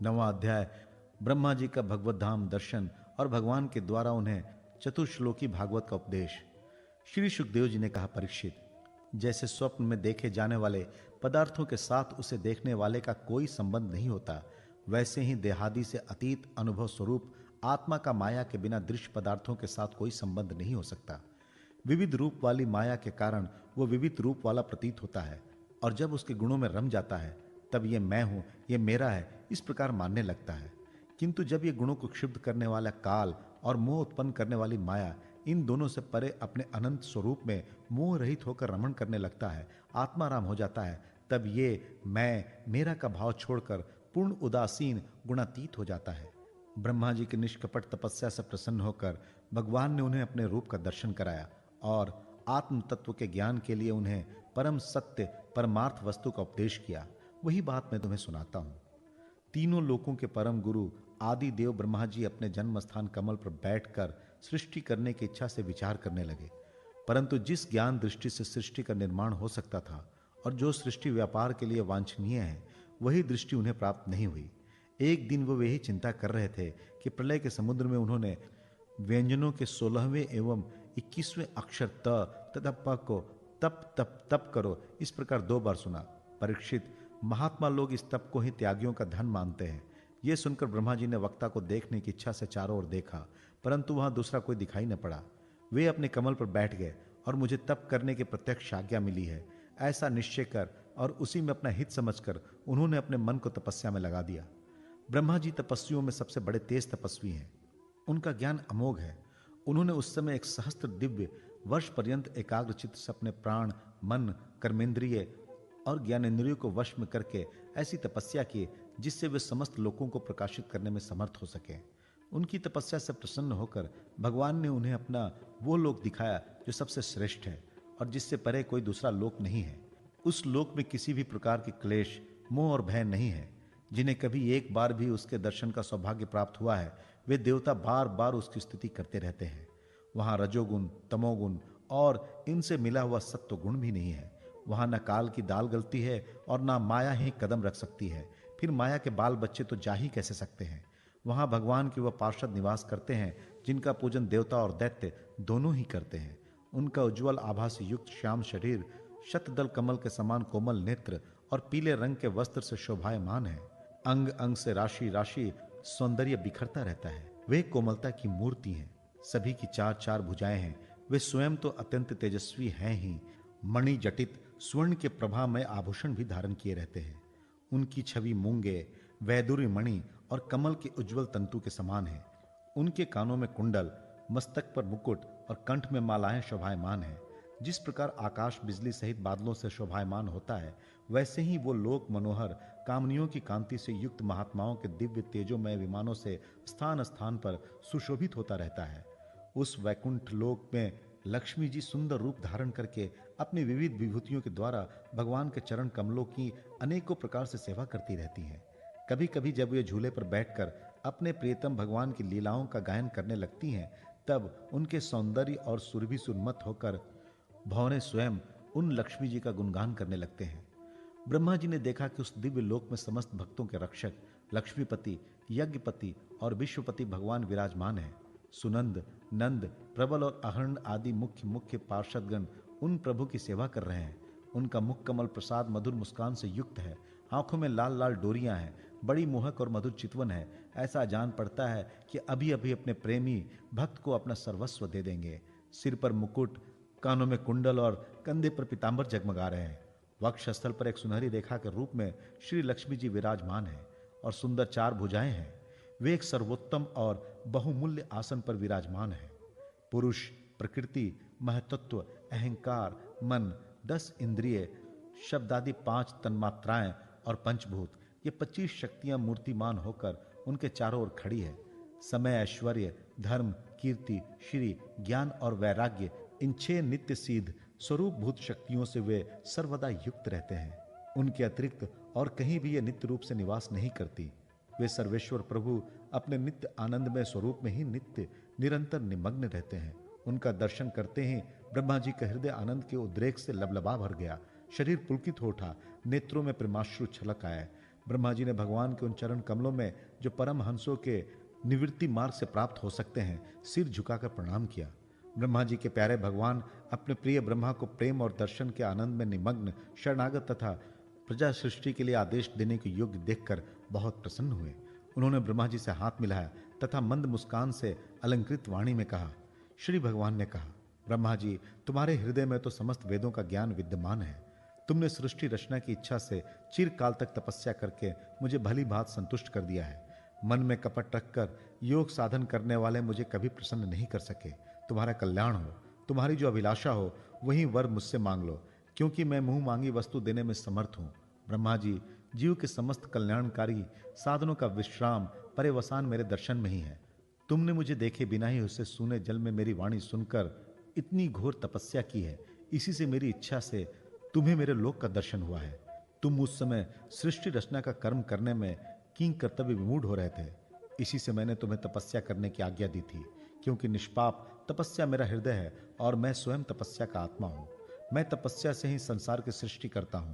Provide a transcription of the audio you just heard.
9वां अध्याय ब्रह्मा जी का भगवत धाम दर्शन और भगवान के द्वारा उन्हें चतुश्लोकी भागवत का उपदेश। श्री सुखदेव जी ने कहा, परीक्षित, जैसे स्वप्न में देखे जाने वाले पदार्थों के साथ उसे देखने वाले का कोई संबंध नहीं होता, वैसे ही देहादि से अतीत अनुभव स्वरूप आत्मा का माया के बिना दृश्य पदार्थों के साथ कोई संबंध नहीं हो सकता। विविध रूप वाली माया के कारण वो विविध रूप वाला प्रतीत होता है, और जब उसके गुणों में रम जाता है तब ये मैं हूं, ये मेरा है, इस प्रकार मानने लगता है। किंतु जब ये गुणों को क्षुब्ध करने वाला काल और मोह उत्पन्न करने वाली माया इन दोनों से परे अपने अनंत स्वरूप में मोह रहित होकर रमण करने लगता है, आत्माराम हो जाता है, तब ये मैं मेरा का भाव छोड़कर पूर्ण उदासीन गुणातीत हो जाता है। ब्रह्मा जी की निष्कपट तपस्या से प्रसन्न होकर भगवान ने उन्हें अपने रूप का दर्शन कराया और आत्म तत्व के ज्ञान के लिए उन्हें परम सत्य परमार्थ वस्तु का उपदेश किया। वही बात मैं तुम्हें सुनाता हूं। तीनों लोकों के परम गुरु आदि देव ब्रह्मा जी अपने जन्म स्थान कमल पर बैठकर सृष्टि करने की इच्छा से विचार करने लगे, परंतु जिस ज्ञान दृष्टि से सृष्टि का निर्माण हो सकता था और जो सृष्टि व्यापार के लिए वांछनीय है, वही दृष्टि उन्हें प्राप्त नहीं हुई। एक दिन वो यही चिंता कर रहे थे कि प्रलय के समुद्र में उन्होंने व्यंजनों के 16वें एवं 21वें अक्षर त तथा प को तप तप तप करो इस प्रकार 2 बार सुना। परीक्षित, महात्मा लोग इस तप को ही त्यागियों का धन मानते हैं। यह सुनकर ब्रह्मा जी ने वक्ता को देखने की इच्छा से चारों ओर देखा, परंतु वहां दूसरा कोई दिखाई न पड़ा। वे अपने कमल पर बैठ गए और मुझे तप करने की प्रत्यक्ष आज्ञा मिली है, ऐसा निश्चय कर और उसी में अपना हित समझकर उन्होंने अपने मन को तपस्या में लगा दिया। ब्रह्मा जी तपस्वियों में सबसे बड़े तेज तपस्वी हैं। उनका ज्ञान अमोघ है। उन्होंने उस समय 1 सहस्त्र दिव्य वर्ष पर्यंत एकाग्र चित्त से अपने प्राण, मन, कर्मेंद्रिय और ज्ञानेंद्रियों को वश में करके ऐसी तपस्या की जिससे वे समस्त लोकों को प्रकाशित करने में समर्थ हो सके। उनकी तपस्या से प्रसन्न होकर भगवान ने उन्हें अपना वो लोक दिखाया जो सबसे श्रेष्ठ है और जिससे परे कोई दूसरा लोक नहीं है। उस लोक में किसी भी प्रकार के क्लेश, मोह और भय नहीं है। जिन्हें कभी एक बार भी उसके दर्शन का सौभाग्य प्राप्त हुआ है, वे देवता बार बार उसकी स्तुति करते रहते हैं। वहां रजोगुण, तमोगुण और इनसे मिला हुआ सत्व गुण भी नहीं है। वहां न काल की दाल गलती है और न माया ही कदम रख सकती है। फिर माया के बाल बच्चे तो जा ही कैसे सकते हैं। वहां भगवान के वह पार्षद निवास करते हैं जिनका पूजन देवता और दैत्य दोनों ही करते हैं। उनका उज्ज्वल आभा से युक्त श्याम शरीर, शतदल कमल के समान कोमल नेत्र और पीले रंग के वस्त्र से शोभायमान है। अंग अंग से राशि राशि सौंदर्य बिखरता रहता है। वे कोमलता की मूर्ति हैं। सभी की 4-4 भुजाएं हैं। वे स्वयं तो अत्यंत तेजस्वी हैं ही, मणि जटित स्वर्ण के प्रभा में आभूषण भी धारण किए रहते हैं। उनकी छवि मूंगे, वैदुर्य मणि और कमल के उज्जवल तंतु के समान है। उनके कानों में कुंडल, मस्तक पर मुकुट और कंठ में मालाएं शोभायमान हैं। जिस प्रकार आकाश बिजली सहित बादलों से शोभायमान होता है, वैसे ही वो लोक मनोहर कामनियों की कांति से युक्त महात्माओं के दिव्य तेजोमय विमानों से स्थान स्थान पर सुशोभित होता रहता है। उस वैकुंठ लोक में लक्ष्मी जी सुंदर रूप धारण करके अपनी विविध विभूतियों के द्वारा भगवान के चरण कमलों की अनेकों प्रकार से सेवा करती रहती हैं। कभी कभी जब वे झूले पर बैठकर अपने प्रियतम भगवान की लीलाओं का गायन करने लगती हैं, तब उनके सौंदर्य और सुरभि से उन्मत्त होकर भौरे स्वयं उन लक्ष्मी जी का गुणगान करने लगते हैं। ब्रह्मा जी ने देखा कि उस दिव्य लोक में समस्त भक्तों के रक्षक लक्ष्मीपति, यज्ञपति और विश्वपति भगवान विराजमान हैं। सुनंद, नंद, प्रबल और अहर्ण आदि मुख्य मुख्य पार्षदगण उन प्रभु की सेवा कर रहे हैं। उनका मुख कमल प्रसाद मधुर मुस्कान से युक्त है। आंखों में लाल लाल डोरियां हैं। बड़ी मोहक और मधुर चितवन है। ऐसा जान पड़ता है कि अभी अभी अपने प्रेमी भक्त को अपना सर्वस्व दे देंगे। सिर पर मुकुट, कानों में कुंडल और कंधे पर पीतांबर जगमगा रहे हैं। वक्षस्थल पर एक सुनहरी रेखा के रूप में श्री लक्ष्मी जी विराजमान है और सुंदर 4 भुजाएं हैं। वे एक सर्वोत्तम और बहुमूल्य आसन पर विराजमान है। पुरुष, प्रकृति, महतत्व, अहंकार, मन, 10 इंद्रिय, शब्दादि 5 तन्मात्राएं और पंचभूत, ये 25 शक्तियां मूर्तिमान होकर उनके चारों ओर खड़ी है। समय, ऐश्वर्य, धर्म, कीर्ति, श्री, ज्ञान और वैराग्य, इन 6 नित्य सिद्ध स्वरूपभूत शक्तियों से वे सर्वदा युक्त रहते हैं। उनके अतिरिक्त और कहीं भी ये नित्य रूप से निवास नहीं करती। वे सर्वेश्वर प्रभु अपने नित्य आनंदमय स्वरूप में ही नित्य निरंतर निमग्न रहते हैं। उनका दर्शन करते ही ब्रह्मा जी का हृदय आनंद के उद्रेक से लबलबा भर गया। शरीर पुलकित हो उठा। नेत्रों में प्रेमाश्रु छलक आए। ब्रह्मा जी ने भगवान के उन चरण कमलों में, जो परम हंसों के निवृत्ति मार्ग से प्राप्त हो सकते हैं, सिर झुकाकर प्रणाम किया। ब्रह्मा जी के प्यारे भगवान अपने प्रिय ब्रह्मा को प्रेम और दर्शन के आनंद में निमग्न, शरणागत तथा प्रजा सृष्टि के लिए आदेश देने के योग्य देखकर बहुत प्रसन्न हुए। उन्होंने ब्रह्मा जी से हाथ मिलाया तथा मंद मुस्कान से अलंकृत वाणी में कहा। श्री भगवान ने कहा, ब्रह्मा जी, तुम्हारे हृदय में तो समस्त वेदों का ज्ञान विद्यमान है। तुमने सृष्टि रचना की इच्छा से चिरकाल तक तपस्या करके मुझे भली भांत संतुष्ट कर दिया है। मन में कपट रखकर योग साधन करने वाले मुझे कभी प्रसन्न नहीं कर सके। तुम्हारा कल्याण हो, तुम्हारी जो अभिलाषा हो वही वर मुझसे मांग लो, क्योंकि मैं मुंह मांगी वस्तु देने में समर्थ हूं। ब्रह्मा जी, जीव के समस्त कल्याणकारी साधनों का विश्राम पर्यवसान मेरे दर्शन में ही है। तुमने मुझे देखे बिना ही उससे सूने जल में मेरी वाणी सुनकर इतनी घोर तपस्या की है। इसी से मेरी इच्छा से तुम्हें मेरे लोक का दर्शन हुआ है। तुम उस समय सृष्टि रचना का कर्म करने में किंग कर्तव्य विमूढ़ हो रहे थे। इसी से मैंने तुम्हें तपस्या करने की आज्ञा दी थी, क्योंकि निष्पाप तपस्या मेरा हृदय है और मैं स्वयं तपस्या का आत्मा हूं। मैं तपस्या से ही संसार की सृष्टि करता हूं।